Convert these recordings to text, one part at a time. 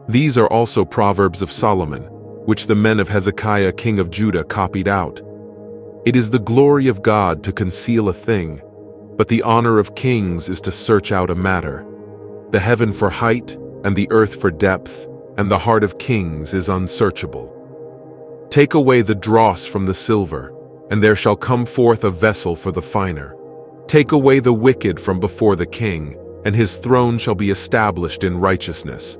These are also Proverbs of Solomon, which the men of Hezekiah king of Judah copied out. It is the glory of God to conceal a thing, but the honor of kings is to search out a matter. The heaven for height, and the earth for depth, and the heart of kings is unsearchable. Take away the dross from the silver, and there shall come forth a vessel for the finer. Take away the wicked from before the king, and his throne shall be established in righteousness.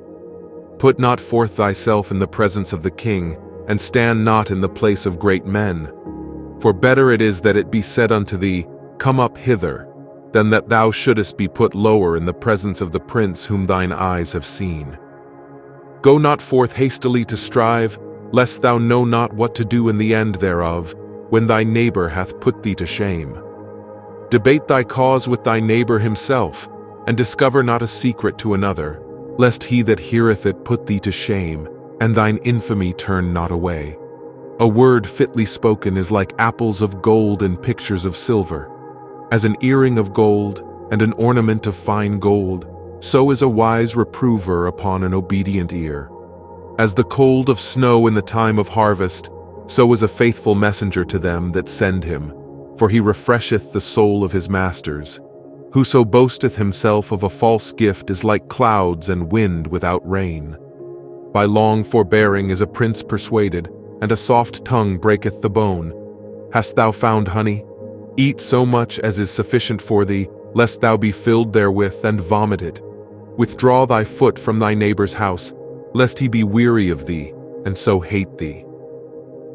Put not forth thyself in the presence of the king, and stand not in the place of great men. For better it is that it be said unto thee, Come up hither, than that thou shouldest be put lower in the presence of the prince whom thine eyes have seen. Go not forth hastily to strive, lest thou know not what to do in the end thereof, when thy neighbor hath put thee to shame. Debate thy cause with thy neighbor himself, and discover not a secret to another, lest he that heareth it put thee to shame, and thine infamy turn not away. A word fitly spoken is like apples of gold and pictures of silver. As an earring of gold and an ornament of fine gold, so is a wise reprover upon an obedient ear. As the cold of snow in the time of harvest, so is a faithful messenger to them that send him, for he refresheth the soul of his masters. Whoso boasteth himself of a false gift is like clouds and wind without rain. By long forbearing is a prince persuaded, and a soft tongue breaketh the bone. Hast thou found honey? Eat so much as is sufficient for thee, lest thou be filled therewith and vomit it. Withdraw thy foot from thy neighbor's house, lest he be weary of thee, and so hate thee.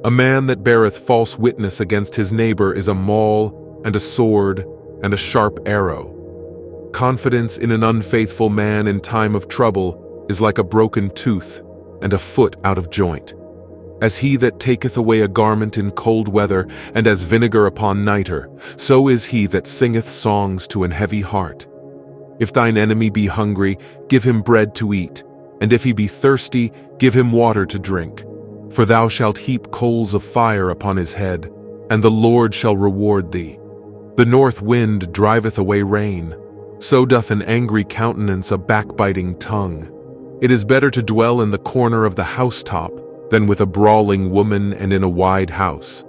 A man that beareth false witness against his neighbor is a maul, and a sword, and a sharp arrow. Confidence in an unfaithful man in time of trouble is like a broken tooth, and a foot out of joint. As he that taketh away a garment in cold weather, and as vinegar upon nitre, so is he that singeth songs to an heavy heart. If thine enemy be hungry, give him bread to eat, and if he be thirsty, give him water to drink. For thou shalt heap coals of fire upon his head, and the Lord shall reward thee. The north wind driveth away rain, so doth an angry countenance a backbiting tongue. It is better to dwell in the corner of the housetop than with a brawling woman and in a wide house.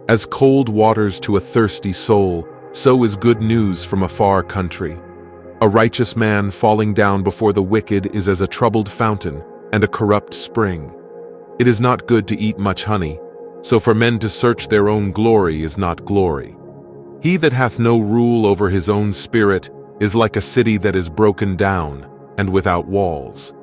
As cold waters to a thirsty soul, so is good news from a far country. A righteous man falling down before the wicked is as a troubled fountain and a corrupt spring. It is not good to eat much honey, so for men to search their own glory is not glory. He that hath no rule over his own spirit is like a city that is broken down and without walls.